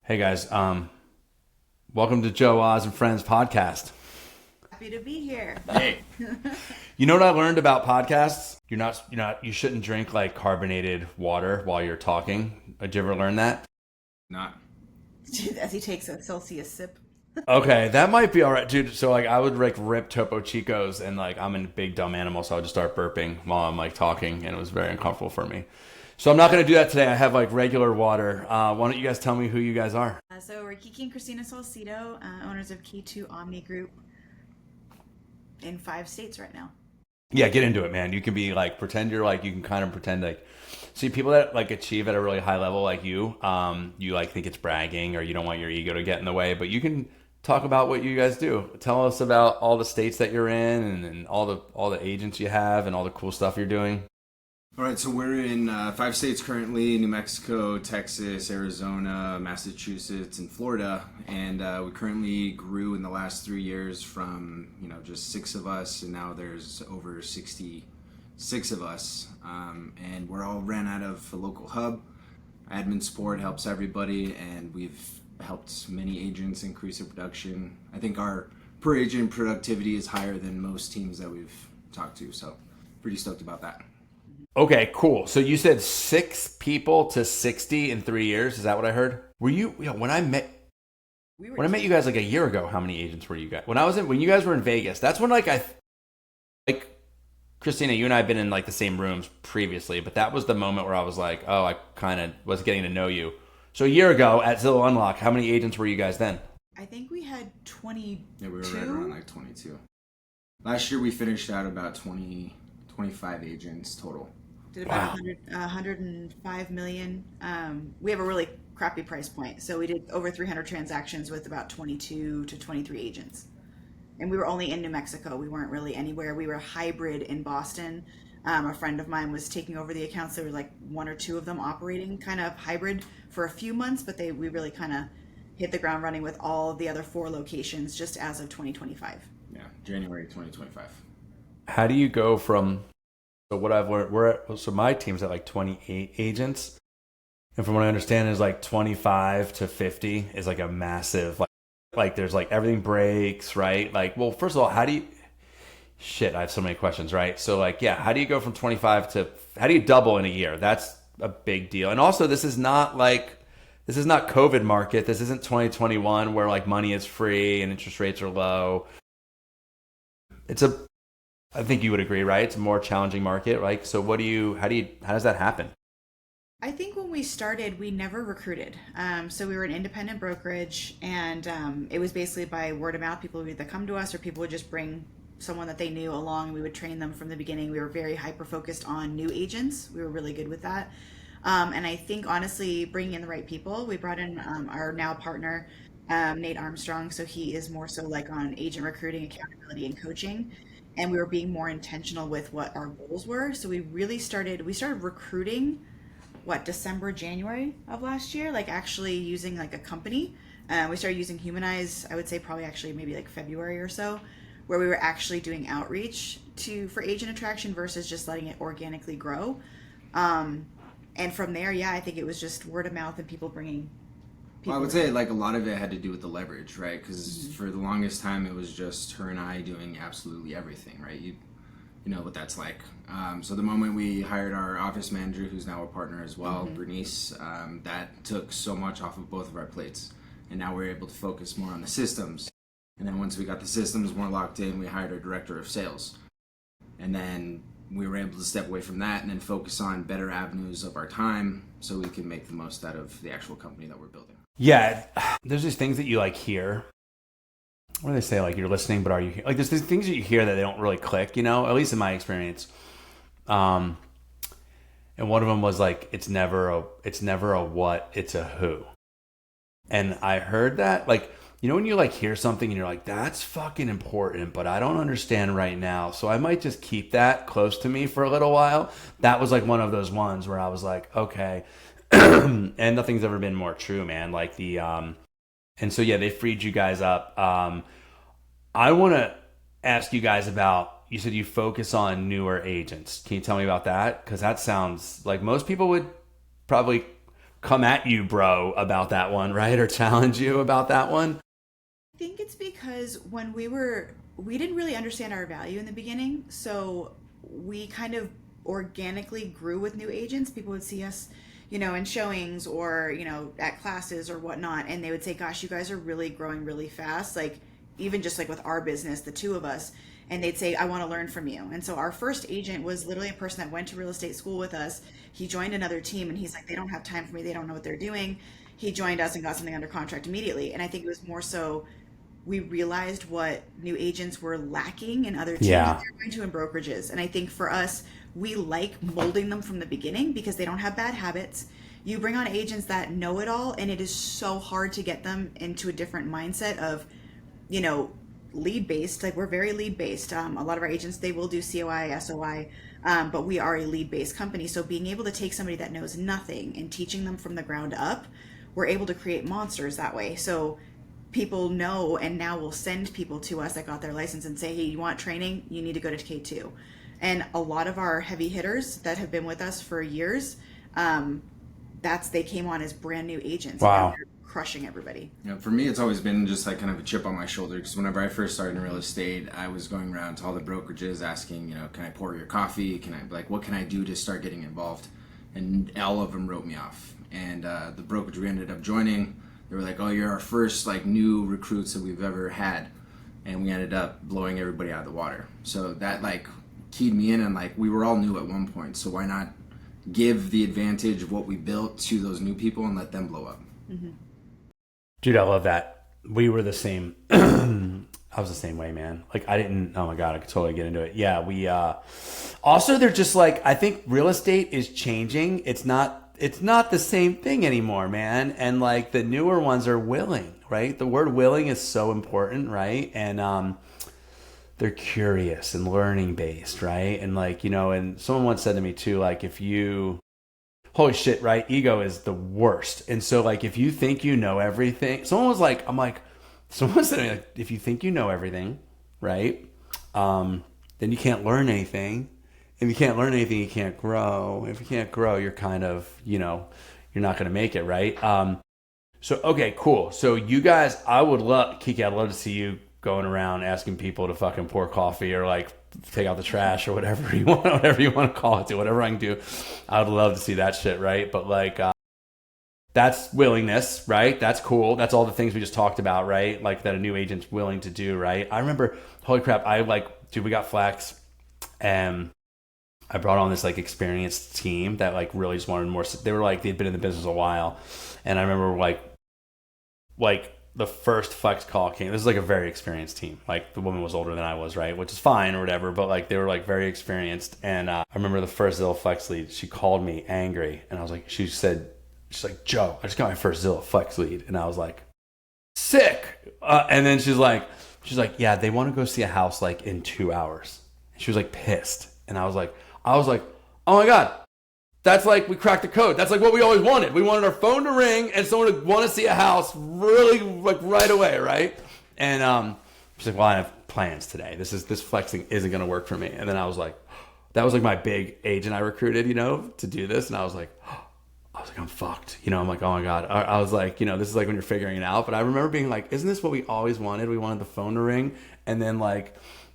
Hey guys, welcome to Joe Oz and Friends podcast. Happy to be here. Hey, you know what I learned about podcasts? You shouldn't drink like carbonated water while you're talking. Did you ever learn that? Not. As he takes a Celsius sip. Okay, that might be all right, dude. So like, I would like rip Topo Chicos, and like, I'm a big dumb animal, so I would just start burping while I'm like talking, and it was very uncomfortable for me. So I'm not gonna do that today. I have like regular water. Why don't you guys tell me who you guys are? So we're Kiki and Kristina Salcido, owners of K2 Omni Group in 5 states right now. Yeah, get into it, man. You can be like pretend you're like you can kind of pretend like see people that like achieve at a really high level like you like think it's bragging or you don't want your ego to get in the way, but you can talk about what you guys do. Tell us about all the states that you're in and all the agents you have and all the cool stuff you're doing. All right, so we're in 5 states currently: New Mexico, Texas, Arizona, Massachusetts, and Florida. And we currently grew in the last 3 years from just six of us, and now there's over 66 of us. And we're all ran out of a local hub. Admin support helps everybody, and we've helped many agents increase their production. I think our per agent productivity is higher than most teams that we've talked to, so pretty stoked about that. Okay, cool. So you said 6 people to 60 in 3 years. Is that what I heard? Were when I met We were when I met you guys like a year ago? How many agents were you guys? When you guys were in Vegas, that's when like Christina, you and I have been in like the same rooms previously, but that was the moment where I was like, oh, I kind of was getting to know you. So a year ago at Zillow Unlock, how many agents were you guys then? I think we had 22. Yeah, we were right around like 22. Last year we finished out about 20, 25 agents total. Did about Wow. 105 million. We have a really crappy price point. So we did over 300 transactions with about 22 to 23 agents. And we were only in New Mexico. We weren't really anywhere. We were hybrid in Boston. A friend of mine was taking over the accounts. There were like one or two of them operating kind of hybrid for a few months, but we really kind of hit the ground running with all of the other 4 locations just as of 2025. Yeah, January 2025. How do you go from so what I've learned so my team's at like 28 agents, and from what I understand is like 25 to 50 is like a massive like there's like everything breaks, right? Like, well, first of all, how do you shit, I have so many questions, right? So like, yeah, how do you go from 25 to how do you double in a year? That's a big deal. And also this is not COVID market. This isn't 2021 where like money is free and interest rates are low. It's a I think you would agree, right? It's a more challenging market, right? So how does that happen? I think when we started, we never recruited. So we were an independent brokerage, and it was basically by word of mouth. People would either come to us or people would just bring someone that they knew along, and we would train them from the beginning. We were very hyper focused on new agents. We were really good with that. And I think honestly, bringing in the right people, we brought in our now partner, Nate Armstrong. So he is more so like on agent recruiting, accountability, and coaching. And we were being more intentional with what our goals were. So we started recruiting December, January of last year, like actually using like a company. We started using Humanize, I would say probably actually maybe like February or so, where we were actually doing outreach for agent attraction versus just letting it organically grow. And from there, yeah, I think it was just word of mouth and people bringing Well, I people. would say like a lot of it had to do with the leverage, right? Because for the longest time it was just her and I doing absolutely everything, right? You know what that's like. So the moment we hired our office manager, who's now a partner as well, Bernice, that took so much off of both of our plates, and now we're able to focus more on the systems. And then once we got the systems more locked in, we hired our director of sales, and then we were able to step away from that and then focus on better avenues of our time so we can make the most out of the actual company that we're building. Yeah, there's these things that you like hear. What do they say? Like you're listening, but are you like there's these things that you hear that they don't really click, at least in my experience. And one of them was like it's never a what, it's a who. And I heard that like when you like hear something and you're like that's fucking important, but I don't understand right now. So I might just keep that close to me for a little while. That was like one of those ones where I was like, okay. And nothing's ever been more true, man. Like and so yeah, they freed you guys up. I want to ask you guys about. You said you focus on newer agents. Can you tell me about that? Because that sounds like most people would probably come at you, bro, about that one, right? Or challenge you about that one? I think it's because when we didn't really understand our value in the beginning, so we kind of organically grew with new agents. People would see us, in showings or, at classes or whatnot, and they would say, gosh, you guys are really growing really fast. Like, even just like with our business, the two of us, and they'd say, I want to learn from you. And so our first agent was literally a person that went to real estate school with us. He joined another team and he's like, they don't have time for me. They don't know what they're doing. He joined us and got something under contract immediately. And I think it was more so we realized what new agents were lacking in other teams that Yeah. they're going to in brokerages. And I think for us, we like molding them from the beginning because they don't have bad habits. You bring on agents that know it all, and it is so hard to get them into a different mindset of, you know, lead based. Like, we're very lead based. A lot of our agents, they will do COI, SOI, but we are a lead based company. So being able to take somebody that knows nothing and teaching them from the ground up, we're able to create monsters that way. So people know and now will send people to us that got their license and say, hey, you want training? You need to go to K2. And a lot of our heavy hitters that have been with us for years, they came on as brand new agents. And now Wow. they're crushing everybody. Yeah, for me, it's always been just like kind of a chip on my shoulder because whenever I first started in real estate, I was going around to all the brokerages asking, can I pour your coffee? What can I do to start getting involved? And all of them wrote me off. And the brokerage we ended up joining, they were like, oh, you're our first new recruits that we've ever had. And we ended up blowing everybody out of the water. So that keyed me in, and we were all new at one point. So why not give the advantage of what we built to those new people and let them blow up? Mm-hmm. Dude, I love that. We were the same. I was the same way, man. Oh my God, I could totally get into it. Yeah, also they're just I think real estate is changing. It's not the same thing anymore, man. And the newer ones are willing, right? The word willing is so important, right? And they're curious and learning based, right? And and someone once said to me too, if you holy shit, right? Ego is the worst. And so if you think you know everything, someone said to me, if you think you know everything, right? Then you can't learn anything. If you can't learn anything, you can't grow. If you can't grow, you're kind of, you're not going to make it, right? So, okay, cool. So you guys, Kiki, I'd love to see you going around asking people to fucking pour coffee or take out the trash or whatever you want to call it, whatever I can do. I would love to see that shit, right? But that's willingness, right? That's cool. That's all the things we just talked about, right? That a new agent's willing to do, right? I remember, holy crap, we got Flex, and I brought on this experienced team that really just wanted more. They were they'd been in the business a while, and I remember the first Flex call came. This is a very experienced team. The woman was older than I was, right? Which is fine or whatever, but they were very experienced. And I remember the first Zillow Flex lead, she called me angry, and I was she's like, Joe, I just got my first Zillow Flex lead. And I was like, sick. And then she's like, yeah, they want to go see a house in 2 hours. And she was pissed. And I was like, oh my God, that's we cracked the code. That's what we always wanted. We wanted our phone to ring and someone to want to see a house really right away, right? And she's like, well, I have plans today. This flexing isn't going to work for me. And then I was like, that was my big agent I recruited, to do this. And I was like, I'm fucked. I'm like, oh my God. I was this is when you're figuring it out. But I remember being isn't this what we always wanted? We wanted the phone to ring. And then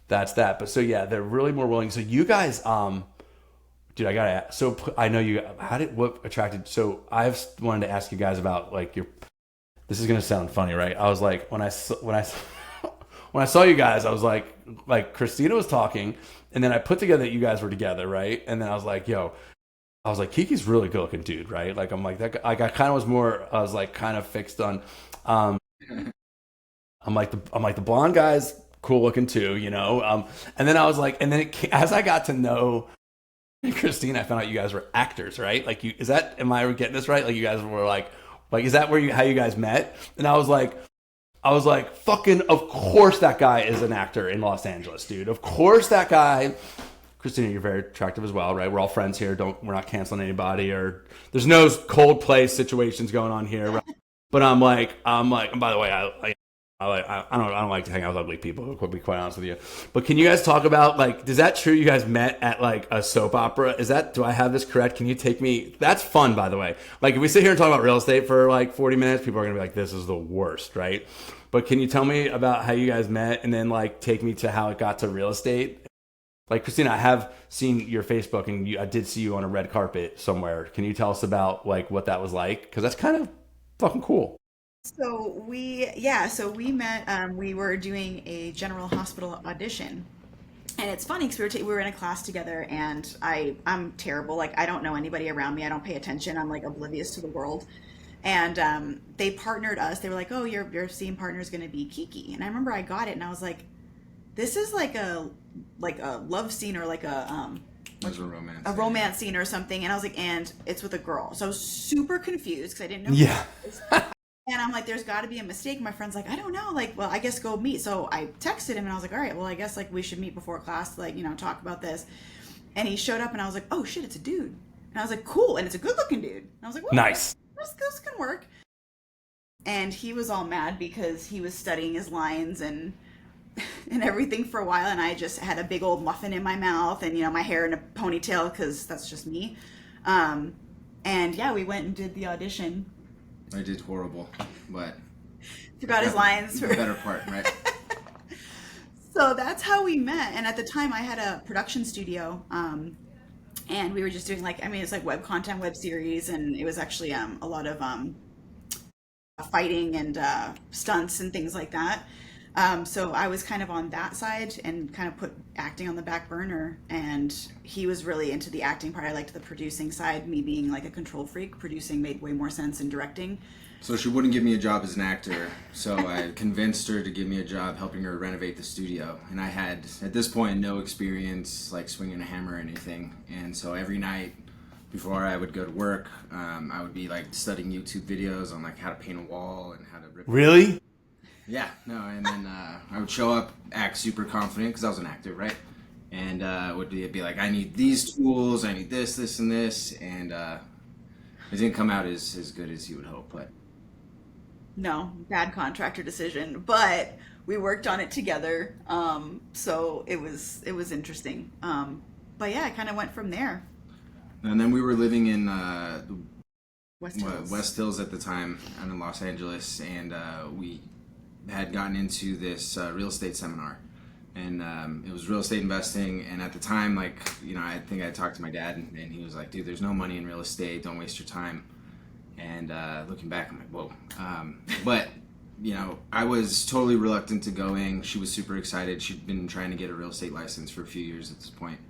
that's that. But so yeah, they're really more willing. So you guys, dude, I gotta ask. So I know you. What attracted? So I've wanted to ask you guys about your. This is gonna sound funny, right? I was when I saw you guys, I was Kristina was talking, and then I put together that you guys were together, right? And then I was yo, Kiki's really good looking dude, right? I'm that guy. I kind of was more. I was kind of fixed on. I'm the blonde guy's cool looking too, And then I was and then as I got to know Kristina, I found out you guys were actors, right? Am I getting this right? You guys were is that how you guys met? And I was fucking, of course that guy is an actor in Los Angeles, dude. Of course that guy. Kristina, you're very attractive as well, right? We're all friends here. We're not canceling anybody, or there's no Coldplay situations going on here, right? But I'm and by the way, I don't like to hang out with ugly people, to be quite honest with you. But can you guys talk about, like, is that true? You guys met at like a soap opera? Do I have this correct? Can you take me? That's fun, by the way. Like, if we sit here and talk about real estate for like 40 minutes, people are gonna be like, this is the worst, right? But can you tell me about how you guys met, and then like take me to how it got to real estate? Like, Kristina, I have seen your Facebook, and I did see you on a red carpet somewhere. Can you tell us about like what that was like? Because that's kind of fucking cool. So we met. We were doing a General Hospital audition, and it's funny because we were in a class together, and I'm terrible. Like, I don't know anybody around me. I don't pay attention. I'm like oblivious to the world. And they partnered us. They were like, "Oh, your scene partner is going to be Kiki." And I remember I got it, and I was like, "This is like a love scene or like There's a romance. a romance scene or something." And I was like, "And it's with a girl." So I was super confused because I didn't know who Yeah. it was. And I'm like, there's got to be a mistake. My friend's like, I don't know. Like, well, I guess go meet. So I texted him and I was like, all right, well, I guess like we should meet before class, to, like, talk about this. And he showed up and I was like, oh shit, it's a dude. And I was like, cool. And it's a good looking dude. And I was like, well, Nice. this can work. And he was all mad because he was studying his lines and everything for a while. And I just had a big old muffin in my mouth and, my hair in a ponytail because that's just me. And yeah, we went and did the audition. I did horrible, but Forgot his lines. the better part, right? So that's how we met. And at the time, I had a production studio, and we were just doing it's like web content, web series, and it was actually a lot of fighting and stunts and things like that. So I was kind of on that side and kind of put acting on the back burner. And he was really into the acting part. I liked the producing side. Me being like a control freak, producing made way more sense than directing. So she wouldn't give me a job as an actor, so I convinced her to give me a job helping her renovate the studio. And I had, at this point, no experience like swinging a hammer or anything. And so every night before I would go to work, I would be like studying YouTube videos on like how to paint a wall and how to rip. Really? Yeah, no, and then I would show up, act super confident because I was an actor, right? And would be like, I need these tools, I need this, and this, and it didn't come out as good as you would hope, but. No, bad contractor decision, but we worked on it together. So it was interesting. But yeah, I kind of went from there. And then we were living in West Hills. West Hills at the time, out in Los Angeles, and we had gotten into this real estate seminar, and it was real estate investing. And at the time, I think I talked to my dad, and he was like, "Dude, there's no money in real estate. Don't waste your time." And looking back, I'm like, "Whoa!" But I was totally reluctant to going. She was super excited. She'd been trying to get a real estate license for a few years at this point.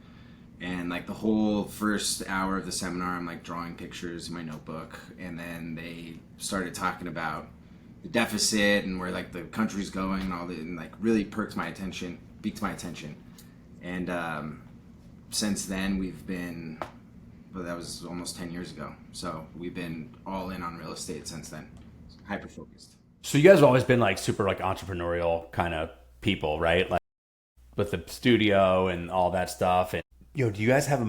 And like the whole first hour of the seminar, I'm like drawing pictures in my notebook, and then they started talking about the deficit and where like the country's going and all that, and like really piqued my attention. And since then we've been, well, that was almost 10 years ago. So we've been all in on real estate since then, hyper focused. So you guys have always been like super like entrepreneurial kind of people, right? Like with the studio and all that stuff. And do you guys have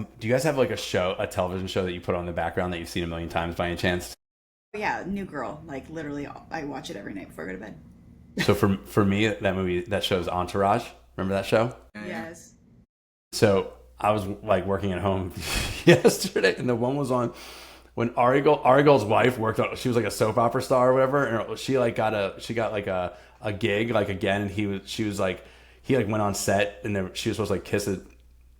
like a television show that you put on in the background that you've seen a million times by any chance? Yeah, New Girl. Like literally, I watch it every night before I go to bed. So for me, that show is Entourage. Remember that show? Yes. So I was like working at home yesterday, and the one was on when Ari Gold's wife worked on. She was like a soap opera star or whatever, and she got like a gig like again, and he went on set, and then she was supposed to like kiss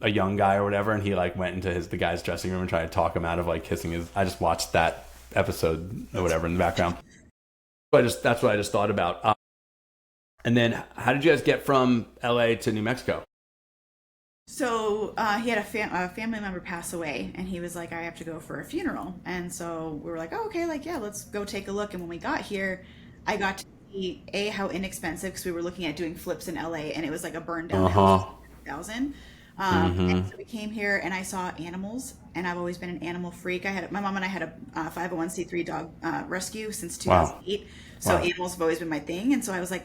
a young guy or whatever, and he like went into the guy's dressing room and tried to talk him out of like kissing his. I just watched that episode or whatever in the background. That's what I just thought about. And then how did you guys get from LA to New Mexico? So he had a family member pass away, and he was like, I have to go for a funeral. And so we were like, oh, okay, like, yeah, let's go take a look. And when we got here, I got to see how inexpensive, because we were looking at doing flips in LA, and it was like a burned down house, 1,000. And so we came here, and I saw animals, and I've always been an animal freak. My mom and I had a 501c3 dog rescue since 2008. Wow. So animals have always been my thing. And so I was like,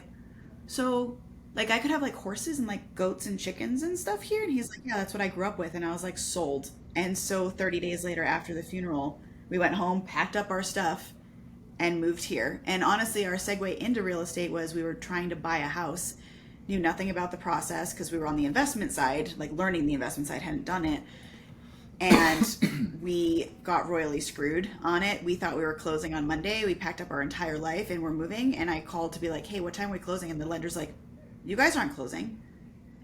so like I could have like horses and like goats and chickens and stuff here. And he's like, yeah, that's what I grew up with. And I was like, sold. And so 30 days later after the funeral, we went home, packed up our stuff, and moved here. And honestly, our segue into real estate was we were trying to buy a house, knew nothing about the process because we were on the investment side, like learning the investment side, hadn't done it. And we got royally screwed on it. We thought we were closing on Monday. We packed up our entire life and we're moving. And I called to be like, hey, what time are we closing? And the lender's like, you guys aren't closing.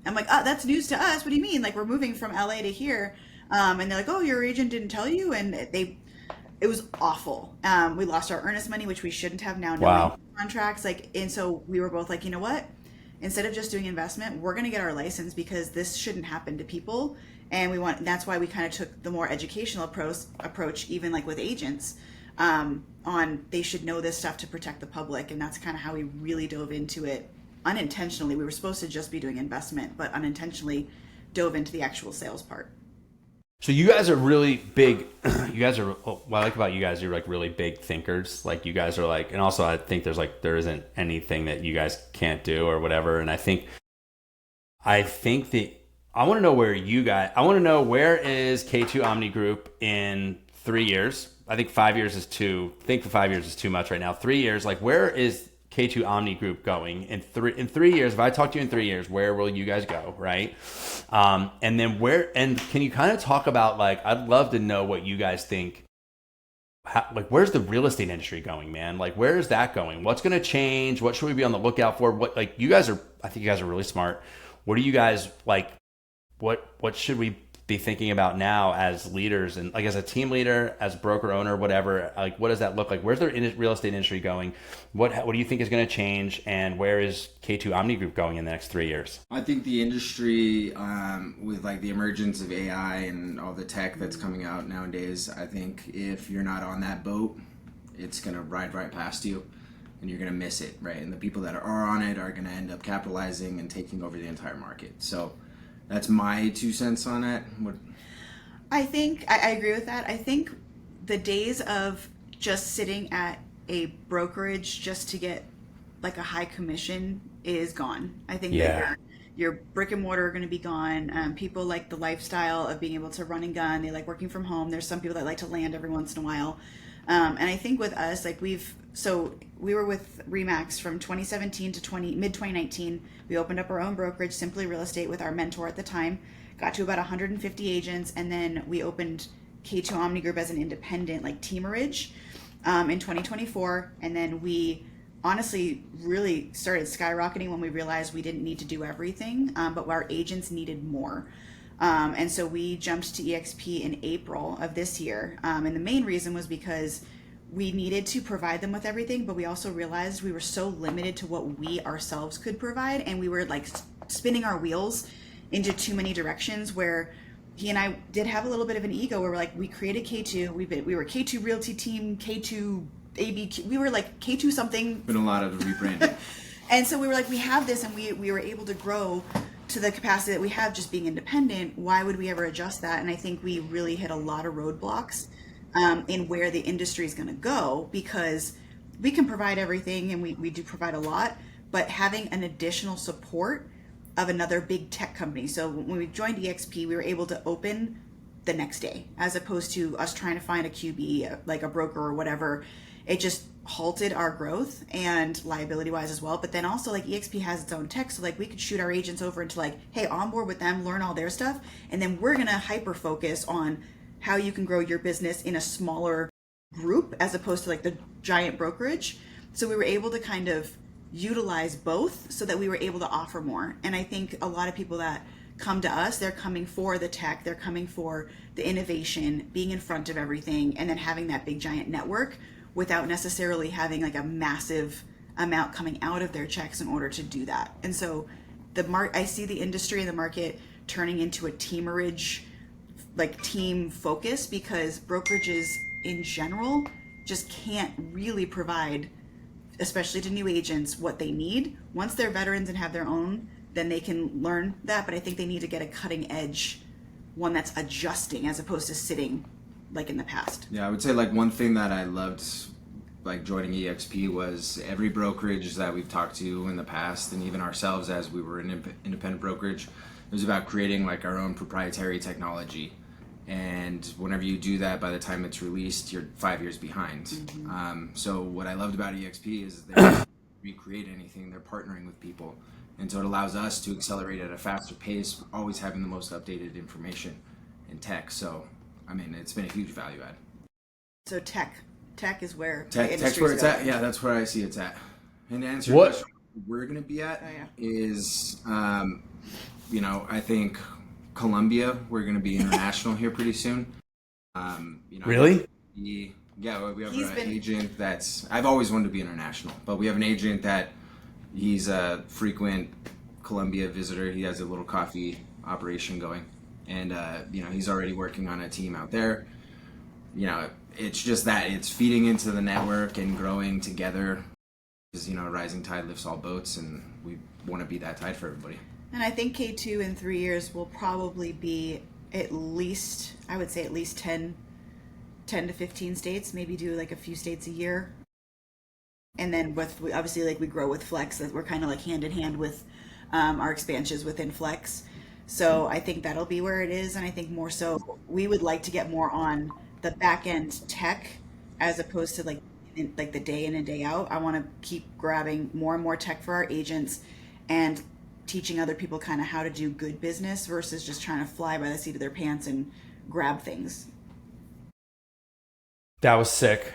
I'm like, oh, that's news to us. What do you mean? Like, we're moving from LA to here. And they're like, oh, your agent didn't tell you. And it was awful. We lost our earnest money, which we shouldn't have now knowing contracts. Like, and so we were both like, you know what? Instead of just doing investment, we're going to get our license because this shouldn't happen to people. And that's why we kind of took the more educational approach, even like with agents, on they should know this stuff to protect the public. And that's kind of how we really dove into it unintentionally. We were supposed to just be doing investment, but unintentionally dove into the actual sales part. So you guys are really big. You guys are, what I like about you guys, you're like really big thinkers. Like you guys are like, and also I think there isn't anything that you guys can't do or whatever. And I think that I want to know where is K2 Omni Group in 3 years? I think 5 years is too much right now. 3 years, like where is K2 Omni Group going in 3 years? If I talk to you in 3 years, where will you guys go, right? And then can you kind of talk about, like, I'd love to know what you guys think, like where's the real estate industry going, man? Like where is that going? What's going to change? What should we be on the lookout for? I think you guys are really smart. What do you guys like? What should we be thinking about now as leaders and like as a team leader, as broker owner, whatever? Like what does that look like? Where's the real estate industry going? What do you think is going to change? And where is K2 Omni Group going in the next 3 years? I think the industry, with like the emergence of AI and all the tech that's coming out nowadays, I think if you're not on that boat, it's going to ride right past you and you're going to miss it, right? And the people that are on it are going to end up capitalizing and taking over the entire market. So that's my 2 cents on it. I think I agree with that. I think the days of just sitting at a brokerage just to get like a high commission is gone. I think that your brick and mortar are going to be gone. People like the lifestyle of being able to run and gun. They like working from home. There's some people that like to land every once in a while. And I think with us, like we were with Remax from 2017 to mid 2019. We opened up our own brokerage, Simply Real Estate, with our mentor at the time. Got to about 150 agents, and then we opened K2 Omni Group as an independent, like teamerage, in 2024. And then we honestly really started skyrocketing when we realized we didn't need to do everything, but our agents needed more. And so we jumped to EXP in April of this year. And the main reason was because we needed to provide them with everything, but we also realized we were so limited to what we ourselves could provide. And we were like spinning our wheels into too many directions, where he and I did have a little bit of an ego where we're like, we created K2, we were K2 Realty Team, K2 ABQ, we were like K2 something. Been a lot of rebranding. And so we were like, we have this, and we were able to grow to the capacity that we have just being independent. Why would we ever adjust that? And I think we really hit a lot of roadblocks in where the industry is going to go, because we can provide everything, and we do provide a lot, but having an additional support of another big tech company. So when we joined EXP, we were able to open the next day, as opposed to us trying to find a QB, like a broker or whatever. It just halted our growth, and liability wise as well. But then also, like, EXP has its own tech, so like we could shoot our agents over into like, hey, onboard with them, learn all their stuff, and then we're gonna hyper focus on how you can grow your business in a smaller group as opposed to like the giant brokerage. So we were able to kind of utilize both so that we were able to offer more. And I think a lot of people that come to us, they're coming for the tech, they're coming for the innovation, being in front of everything, and then having that big giant network without necessarily having like a massive amount coming out of their checks in order to do that. And so I see the industry and the market turning into a teamerage, like team focus, because brokerages in general just can't really provide, especially to new agents, what they need. Once they're veterans and have their own, then they can learn that. But I think they need to get a cutting edge one that's adjusting as opposed to sitting like in the past. Yeah, I would say like one thing that I loved like joining EXP was every brokerage that we've talked to in the past, and even ourselves as we were an independent brokerage, it was about creating like our own proprietary technology. And whenever you do that, by the time it's released, you're 5 years behind. So what I loved about EXP is they don't recreate anything. They're partnering with people. And so it allows us to accelerate at a faster pace, always having the most updated information in tech. So, I mean, it's been a huge value add. So tech is where Tech's where it's at. Yeah, that's where I see it's at. And to answer your question, where we're going to be at is, I think Colombia, we're going to be international here pretty soon. Really? We have an agent that's, I've always wanted to be international, but we have an agent that he's a frequent Colombia visitor. He has a little coffee operation going, and he's already working on a team out there. It's just that it's feeding into the network and growing together. Because a rising tide lifts all boats, and we want to be that tide for everybody. And I think K2 in 3 years will probably be at least 10 to 15 states, maybe do like a few states a year. And then obviously we grow with Flex, that we're kind of like hand in hand with our expansions within Flex. So I think that'll be where it is. And I think more so we would like to get more on the back end tech as opposed to like the day in and day out. I want to keep grabbing more and more tech for our agents and teaching other people kind of how to do good business versus just trying to fly by the seat of their pants and grab things. That was sick.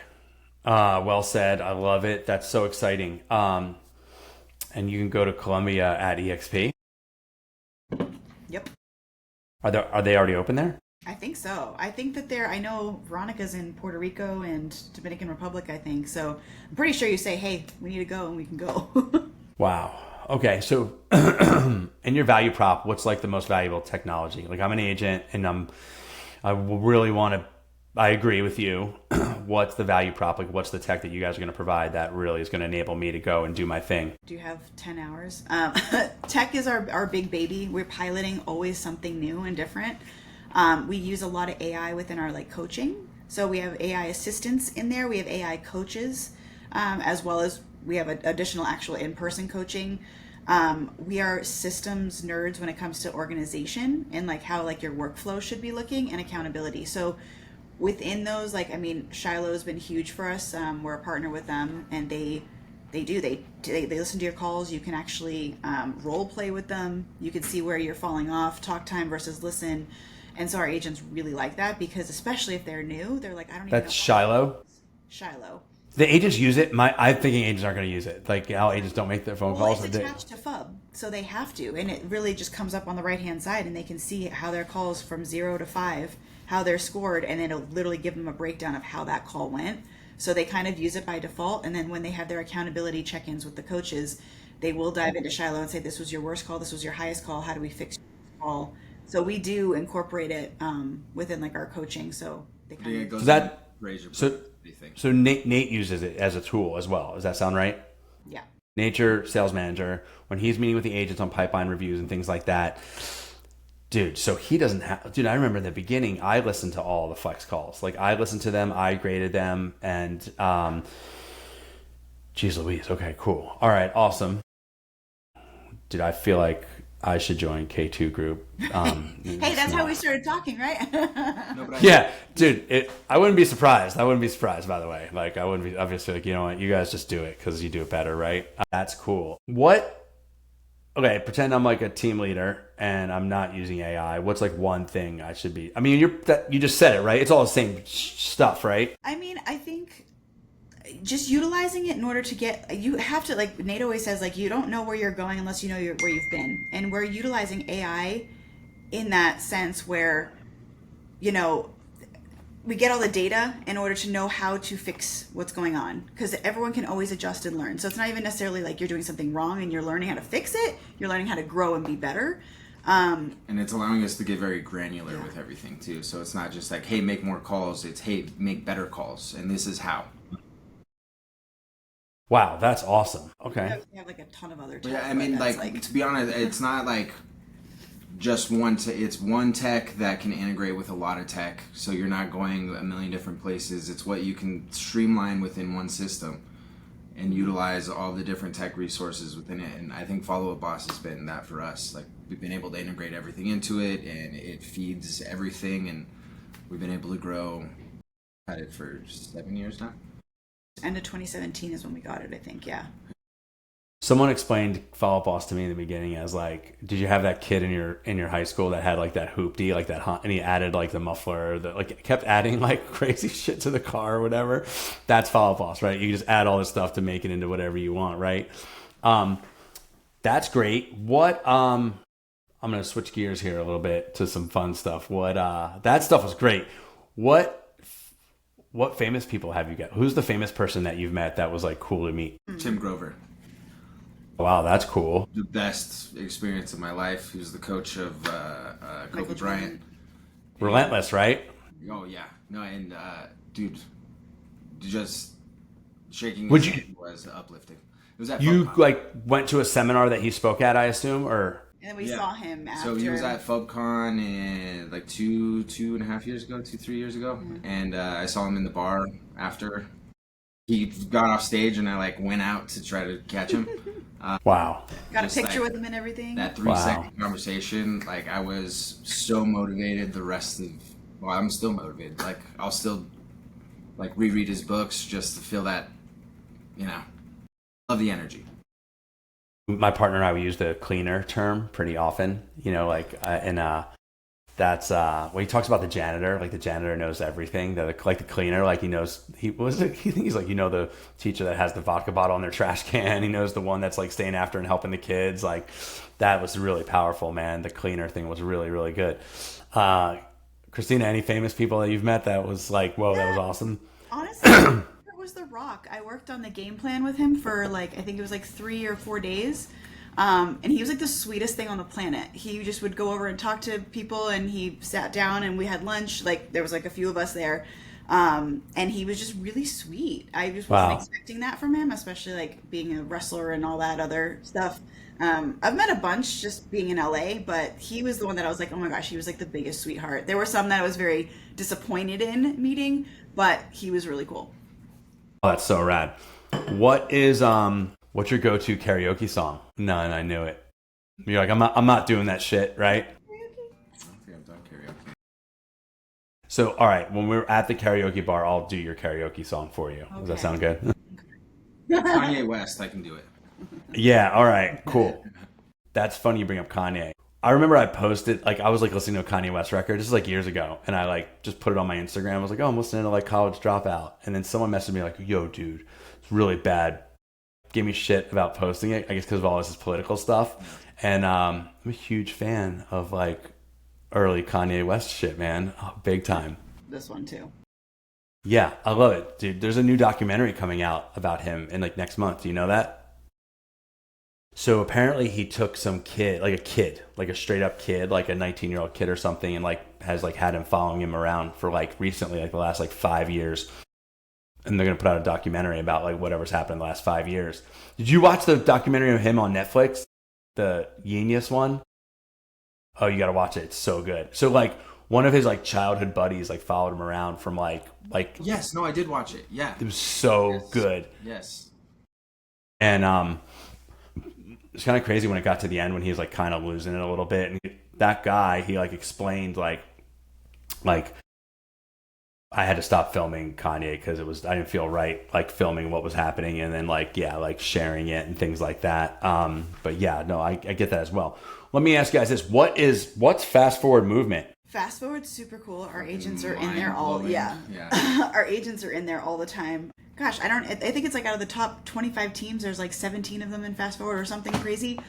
Well said. I love it. That's so exciting. And you can go to Colombia at EXP. Yep. Are they already open there? I think so. I think that I know Veronica's in Puerto Rico and Dominican Republic, I think. So I'm pretty sure you say, hey, we need to go, and we can go. Wow. Okay. So in your value prop, what's like the most valuable technology? Like I'm an agent and I really want to, I agree with you. What's the value prop? Like what's the tech that you guys are going to provide that really is going to enable me to go and do my thing? Do you have 10 hours? Tech is our big baby. We're piloting always something new and different. We use a lot of AI within our coaching. So we have AI assistants in there. We have AI coaches, as well as we have additional actual in-person coaching. We are systems nerds when it comes to organization and how your workflow should be looking and accountability. So within those, Shiloh's been huge for us. We're a partner with them, and they listen to your calls. You can actually role play with them. You can see where you're falling off, talk time versus listen. And so our agents really like that because especially if they're new, they're like, I don't even know. That's Shiloh? Shiloh. The agents use it. I'm thinking agents aren't going to use it. Like how agents don't make their phone calls. It's attached to FUB, so they have to. And it really just comes up on the right-hand side, and they can see how their calls from 0 to 5, how they're scored, and then it'll literally give them a breakdown of how that call went. So they kind of use it by default. And then when they have their accountability check-ins with the coaches, they will dive into Shiloh and say, this was your worst call, this was your highest call, how do we fix your call? So we do incorporate it within our coaching. So they kind of raise your so Nate uses it as a tool as well. Does that sound right? Yeah. Nature sales manager, when he's meeting with the agents on pipeline reviews and things like that, dude. So he doesn't have. Dude, I remember in the beginning, I listened to all the Flex calls. I listened to them, I graded them, and geez Louise. Okay, cool. All right, awesome. Dude, I feel like I should join K2 Group. Hey, that's how we started talking, right? Yeah, dude. I wouldn't be surprised. I wouldn't be surprised, by the way. I wouldn't be obviously you know what, you guys just do it because you do it better, right? That's cool. Okay, pretend I'm a team leader and I'm not using AI. What's one thing I should be? I mean, you just said it, right? It's all the same stuff, right? I mean, I think just utilizing it in order to you have to, Nate always says, you don't know where you're going unless you know where you've been. And we're utilizing AI in that sense where, we get all the data in order to know how to fix what's going on, because everyone can always adjust and learn. So it's not even necessarily you're doing something wrong and you're learning how to fix it. You're learning how to grow and be better. And it's allowing us to get very granular with everything too. So it's not just hey, make more calls. It's hey, make better calls. And this is how. Wow, that's awesome. Okay. We have a ton of other tech. Yeah, I mean, to be honest, it's not just one. It's one tech that can integrate with a lot of tech, so you're not going a million different places. It's what you can streamline within one system and utilize all the different tech resources within it. And I think Follow Up Boss has been that for us. We've been able to integrate everything into it, and it feeds everything. And we've been able to grow. Had it for 7 years now. End of 2017 is when we got it, I think. Yeah. Someone explained Follow Up Boss to me in the beginning as like, did you have that kid in your high school that had like that hoopty, like that, and he added like the muffler, that like kept adding like crazy shit to the car or whatever? That's Follow Up Boss, right? You just add all this stuff to make it into whatever you want, right? That's great. What I'm gonna switch gears here a little bit to some fun stuff. What that stuff was great. What famous people have you got? Who's the famous person that you've met that was like cool to meet? Tim Grover. Wow, that's cool. The best experience of my life. He was the coach of Kobe Bryant. Relentless, right? Oh yeah, no, and dude, just shaking Would his you- hand was uplifting. It was at You FubCon. like went to a seminar that he spoke at, I assume, or And then we saw him after. So he was at FubCon and like 2.5 years ago, 3 years ago, and I saw him in the bar after. He got off stage, and I like went out to try to catch him. wow. Got a just, picture like, with him and everything. That 3-second conversation, like I was so motivated. The rest of, well, I'm still motivated. Like I'll still like reread his books just to feel that, love the energy. My partner and I, we use the cleaner term pretty often, that's when he talks about the janitor, like the janitor knows everything. Like the cleaner, like he knows, he's like, the teacher that has the vodka bottle in their trash can. He knows the one that's like staying after and helping the kids. Like that was really powerful, man. The cleaner thing was really, really good. Kristina, any famous people that you've met that was like, whoa, that was awesome? Honestly, it was The Rock. I worked on the game plan with him for like, I think it was like 3 or 4 days. And he was like the sweetest thing on the planet. He just would go over and talk to people, and he sat down and we had lunch. Like there was like a few of us there. And he was just really sweet. I just wasn't expecting that from him, especially like being a wrestler and all that other stuff. I've met a bunch just being in LA, but he was the one that I was like, oh my gosh, he was like the biggest sweetheart. There were some that I was very disappointed in meeting, but he was really cool. Oh, that's so rad. What's your go-to karaoke song? None, I knew it. You're like, I'm not doing that shit, right? I don't think I've done karaoke. So, all right, when we're at the karaoke bar, I'll do your karaoke song for you. Does that sound good? Kanye West, I can do it. Yeah, all right, cool. That's funny you bring up Kanye. I remember I posted, like, I was like listening to a Kanye West record. This is like years ago. And I like just put it on my Instagram. I was like, oh, I'm listening to like College Dropout. And then someone messaged me like, yo, dude, it's really bad. Gave me shit about posting it, I guess because of all this political stuff. And I'm a huge fan of like early Kanye West shit, man. Oh, big time. This one too. Yeah, I love it, dude. There's a new documentary coming out about him in like next month. Do you know that? So apparently he took some kid, like a straight up kid, like a 19-year-old kid or something, and like has like had him following him around for like recently, like the last like 5 years. And they're going to put out a documentary about like whatever's happened in the last 5 years. Did you watch the documentary of him on Netflix? The Genius one? Oh, you got to watch it. It's so good. So like one of his like childhood buddies like followed him around from like Yes, no, I did watch it. Yeah. it was so good. Yes. And it's kind of crazy when it got to the end when he was like kind of losing it a little bit. And that guy, he like explained like I had to stop filming Kanye because I didn't feel right like filming what was happening and then like sharing it and things like that. But yeah, no, I get that as well. Let me ask you guys this: what's Fast Forward Movement? Fast Forward's super cool. Our agents are in there all Yeah. Our agents are in there all the time. Gosh, I think it's like out of the top 25 teams, there's like 17 of them in Fast Forward or something crazy.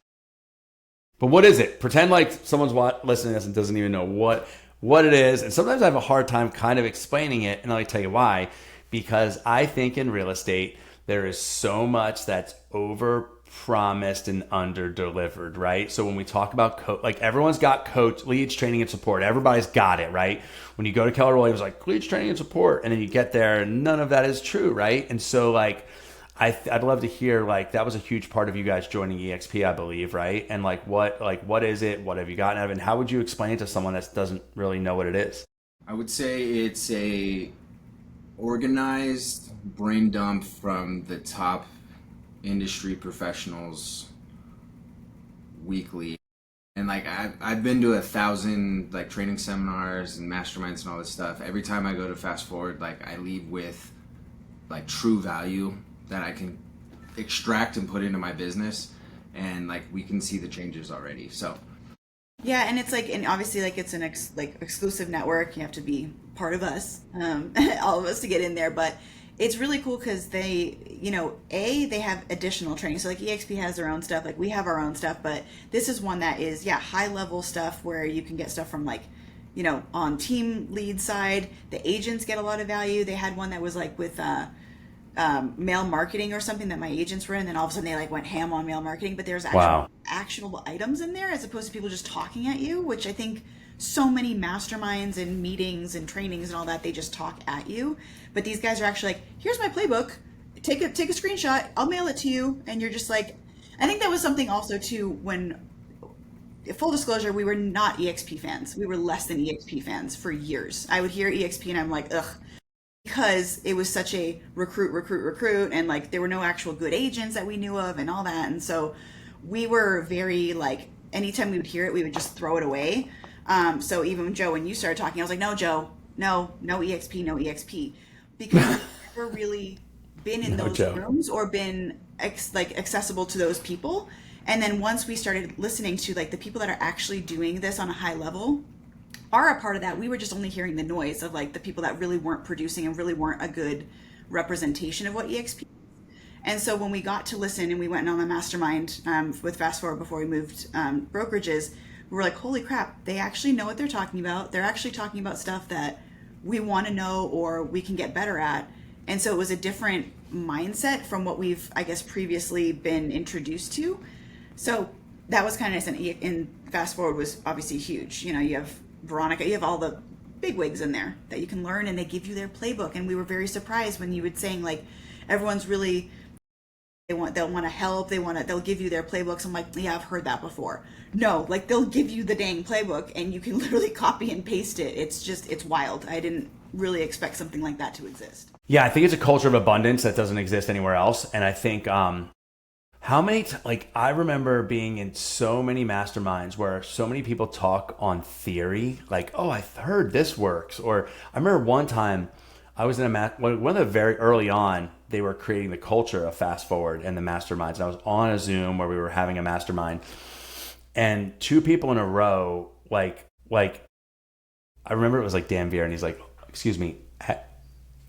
But what is it? Pretend like someone's listening to this and doesn't even know what it is. And sometimes I have a hard time kind of explaining it. And I'll tell you why. Because I think in real estate, there is so much that's over promised and under delivered, right? So when we talk about like everyone's got coach, leads, training, and support. Everybody's got it, right? When you go to Keller Williams, like leads, training, and support. And then you get there and none of that is true, right? And so like, I'd love to hear like that was a huge part of you guys joining EXP, I believe, right? And what is it? What have you gotten out of it? And how would you explain it to someone that doesn't really know what it is? I would say it's a organized brain dump from the top industry professionals weekly, And like I've been to 1,000 like training seminars and masterminds and all this stuff. Every time I go to Fast Forward, like I leave with like true value that I can extract and put into my business, and like we can see the changes already. So Yeah, and it's like, and obviously, like it's an exclusive network. You have to be part of us, all of us, to get in there. But it's really cool because they, they have additional training. So like EXP has their own stuff, like we have our own stuff. But this is one that is, high level stuff where you can get stuff from like, on team lead side. The agents get a lot of value. They had one that was like with mail marketing or something that my agents were in, and then all of a sudden they like went ham on mail marketing, but there's actionable items in there as opposed to people just talking at you, which I think so many masterminds and meetings and trainings and all that, they just talk at you. But these guys are actually like, here's my playbook, take a screenshot, I'll mail it to you. And you're just like, I think that was something also too, when, full disclosure, we were not EXP fans. We were less than EXP fans for years. I would hear EXP and I'm like, ugh, because it was such a recruit, and like there were no actual good agents that we knew of and all that. And so we were very like, anytime we would hear it, we would just throw it away. So even Joe, when you started talking, I was like, no, Joe, no EXP, no EXP, because I've never really been in those rooms or been accessible to those people. And then once we started listening to like the people that are actually doing this on a high level, are a part of that, we were just only hearing the noise of like the people that really weren't producing and really weren't a good representation of what EXP. And so when we got to listen and we went on the mastermind with Fast Forward before we moved brokerages, we were like, holy crap, they actually know what they're talking about. They're actually talking about stuff that we want to know or we can get better at. And so it was a different mindset from what we've, I guess, previously been introduced to. So that was kind of nice. And Fast Forward was obviously huge. You have Veronica, you have all the big wigs in there that you can learn, and they give you their playbook. And we were very surprised when you would saying like, everyone's really, they'll want to help, they'll give you their playbooks. I'm like, yeah, I've heard that before. No, like they'll give you the dang playbook and you can literally copy and paste it. It's wild. I didn't really expect something like that to exist. Yeah, I think it's a culture of abundance that doesn't exist anywhere else. And I think I remember being in so many masterminds where so many people talk on theory, like, oh, I've heard this works. Or I remember one time I was in one of the very early on, they were creating the culture of Fast Forward and the masterminds. And I was on a Zoom where we were having a mastermind, and two people in a row, like I remember it was like Dan Vier, and he's like, excuse me,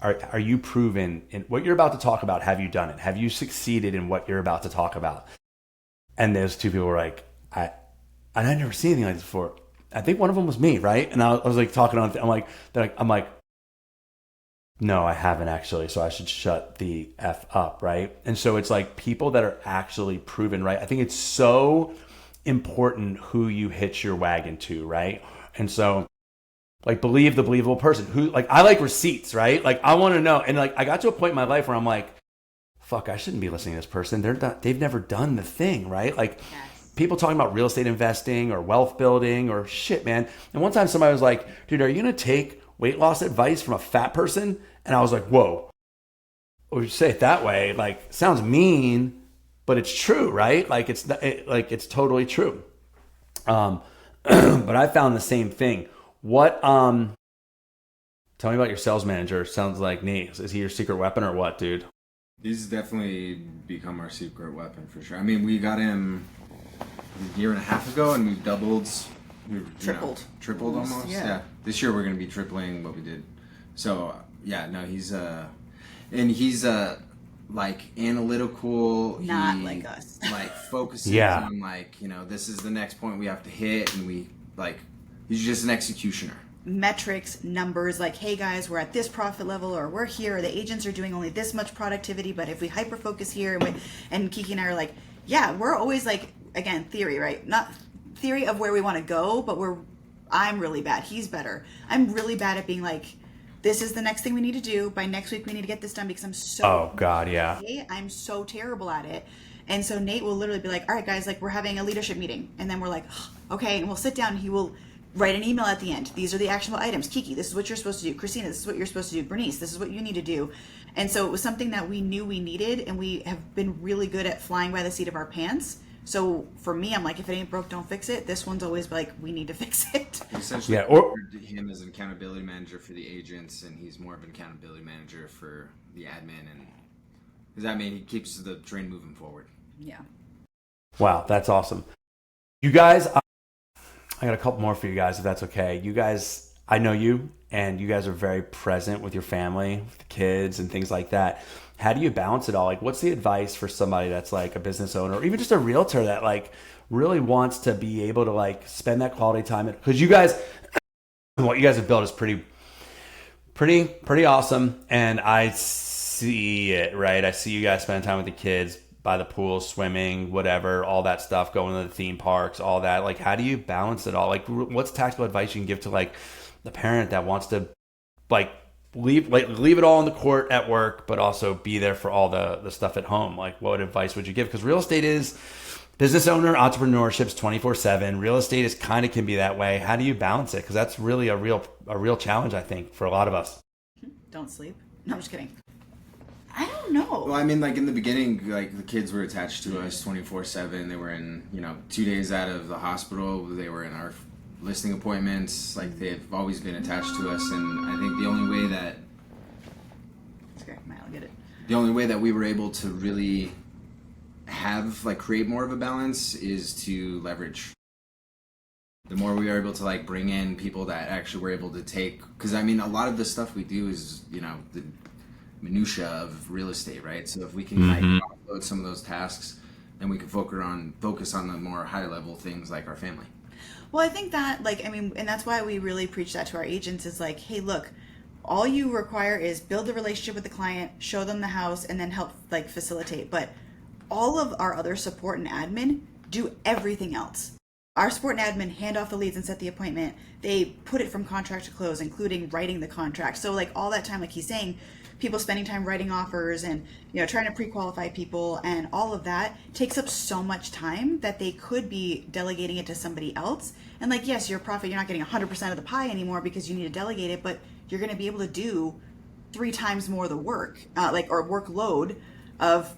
are you proven in what you're about to talk about? Have you done it? Have you succeeded in what you're about to talk about? And those two people were like, I'd never seen anything like this before. I think one of them was me, right? And I was like talking on, I'm like, no, I haven't actually. So I should shut the F up, right? And so it's like people that are actually proven right. I think it's so important who you hitch your wagon to, right? And so like, believe the believable person who, like, I like receipts, right? Like, I want to know. And like, I got to a point in my life where I'm like, fuck, I shouldn't be listening to this person. They've never done the thing, right? Like, yes. People talking about real estate investing or wealth building or shit, man. And one time somebody was like, dude, are you going to take weight loss advice from a fat person? And I was like, whoa. Well, you say it that way, like, sounds mean, but it's true, right? Like, it's totally true. But I found the same thing. What, tell me about your sales manager. Sounds like Nate. Is he your secret weapon or what, dude? He's definitely become our secret weapon for sure. I mean, we got him a year and a half ago and we've tripled almost. Yeah. This year we're going to be tripling what we did. So yeah, no, he's like analytical, not like us, like focusing on like, this is the next point we have to hit, and he's just an executioner. Metrics, numbers, like, hey guys, we're at this profit level, or we're here, or the agents are doing only this much productivity, but if we hyper focus here, and Kiki and I are like, yeah, we're always like, again, theory, right? Not theory of where we want to go, but I'm really bad. He's better. I'm really bad at being like, this is the next thing we need to do. By next week, we need to get this done, because I'm so... Oh, God, yeah. I'm so terrible at it. And so Nate will literally be like, all right, guys, like, we're having a leadership meeting. And then we're like, okay, and we'll sit down, and he will write an email at the end. These are the actionable items. Kiki, this is what you're supposed to do. Kristina, this is what you're supposed to do. Bernice, this is what you need to do. And so it was something that we knew we needed, and we have been really good at flying by the seat of our pants. So for me, I'm like, if it ain't broke, don't fix it. This one's always like, we need to fix it. Essentially, Yeah, or him as an accountability manager for the agents, and he's more of an accountability manager for the admin, and because that mean he keeps the train moving forward. Yeah. wow, that's awesome. You guys, I got a couple more for you guys, if that's okay. You guys, I know you, and you guys are very present with your family, with the kids, and things like that. How do you balance it all? Like, what's the advice for somebody that's like a business owner, or even just a realtor that like really wants to be able to like spend that quality time? Because you guys, what you guys have built is pretty awesome, and I see it, right? I see you guys spending time with the kids by the pool, swimming, whatever, all that stuff, going to the theme parks, all that. Like, how do you balance it all? Like, what's tactical advice you can give to like the parent that wants to like leave it all in the court at work, but also be there for all the stuff at home? Like, what advice would you give? Because real estate is business owner entrepreneurship's 24/7. Real estate is kind of can be that way. How do you balance it? Because that's really a real challenge, I think, for a lot of us. Don't sleep. No, I'm just kidding. I don't know. Well, I mean, like in the beginning, like the kids were attached to us 24/7. They were in, 2 days out of the hospital. They were in our listing appointments. Like they've always been attached to us, and I think the only way that I'll get it. the only way that we were able to really create more of a balance is to leverage. The more we are able to like bring in people that actually were able to take, because I mean, a lot of the stuff we do is the minutia of real estate, right? So if we can like offload some of those tasks, then we can focus on the more high level things like our family. Well, I think that, and that's why we really preach that to our agents is like, hey, look, all you require is build the relationship with the client, show them the house, and then help facilitate. But all of our other support and admin do everything else. Our support and admin hand off the leads and set the appointment. They put it from contract to close, including writing the contract. So like all that time, like he's saying, people spending time writing offers and trying to pre-qualify people and all of that takes up so much time that they could be delegating it to somebody else. And like, yes, your profit, you're not getting 100% of the pie anymore because you need to delegate it, but you're going to be able to do 3 times more of the work, or workload of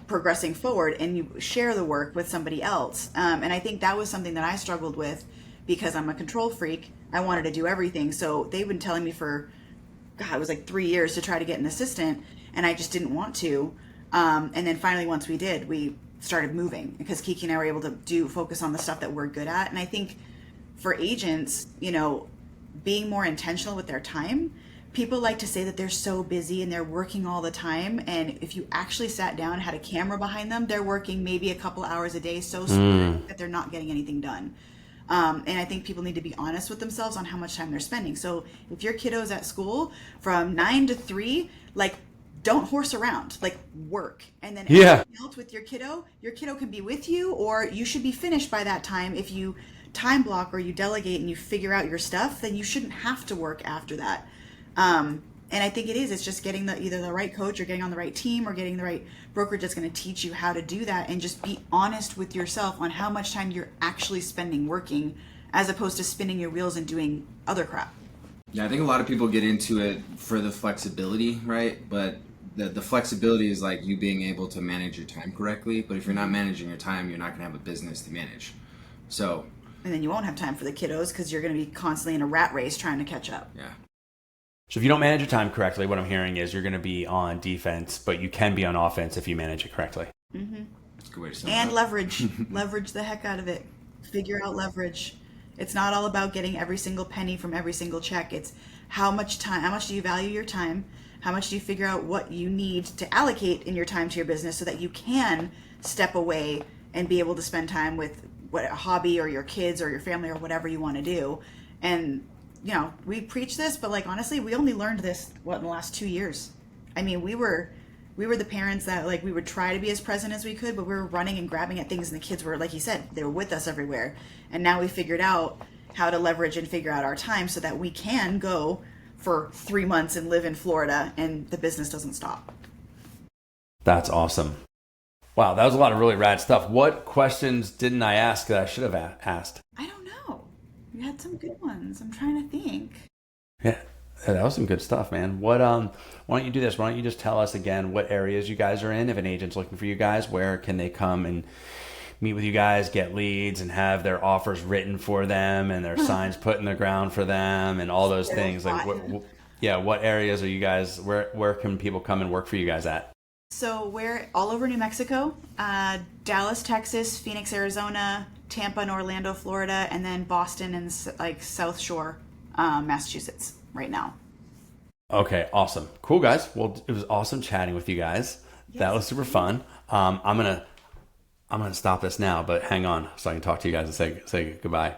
progressing forward, and you share the work with somebody else. And I think that was something that I struggled with because I'm a control freak. I wanted to do everything. So they've been telling me for, it was like 3 years to try to get an assistant, and I just didn't want to. And then finally, once we did, we started moving because Kiki and I were able to focus on the stuff that we're good at. And I think for agents, being more intentional with their time, people like to say that they're so busy and they're working all the time. And if you actually sat down and had a camera behind them, they're working maybe a couple hours a day so smart that they're not getting anything done. And I think people need to be honest with themselves on how much time they're spending. So if your kiddo's at school from 9 to 3, don't horse around, work. And then everything else with your kiddo can be with you, or you should be finished by that time. If you time block or you delegate and you figure out your stuff, then you shouldn't have to work after that. And I think it's just getting either the right coach or getting on the right team or getting the right brokerage that's going to teach you how to do that, and just be honest with yourself on how much time you're actually spending working as opposed to spinning your wheels and doing other crap. Yeah, I think a lot of people get into it for the flexibility, right? But the flexibility is like you being able to manage your time correctly. But if you're not managing your time, you're not going to have a business to manage. So. And then you won't have time for the kiddos because you're going to be constantly in a rat race trying to catch up. Yeah. So if you don't manage your time correctly, what I'm hearing is you're going to be on defense, but you can be on offense if you manage it correctly. Mm-hmm. That's a good way to sum it And up. leverage the heck out of it. Figure out leverage. It's not all about getting every single penny from every single check. It's how much do you value your time? How much do you figure out what you need to allocate in your time to your business so that you can step away and be able to spend time with a hobby or your kids or your family or whatever you want to do. And we preach this, but honestly, we only learned this in the last 2 years. I mean, we were the parents that we would try to be as present as we could, but we were running and grabbing at things, and the kids were, like you said, they were with us everywhere. And now we figured out how to leverage and figure out our time so that we can go for 3 months and live in Florida, and the business doesn't stop. That's awesome. Wow, that was a lot of really rad stuff. What questions didn't I ask that I should have asked? I don't know. You had some good ones. I'm trying to think. Yeah, that was some good stuff, man. Why don't you do this? Why don't you just tell us again what areas you guys are in? If an agent's looking for you guys, where can they come and meet with you guys, get leads, and have their offers written for them and their signs put in the ground for them and all those things? Like, what areas are you guys? Where can people come and work for you guys at? So we're all over New Mexico, Dallas, Texas, Phoenix, Arizona, Tampa and Orlando, Florida, and then Boston and like South Shore, Massachusetts right now. Okay, awesome. Cool, guys. Well, it was awesome chatting with you guys. Yes. That was super fun. I'm gonna stop this now, but hang on so I can talk to you guys and say goodbye.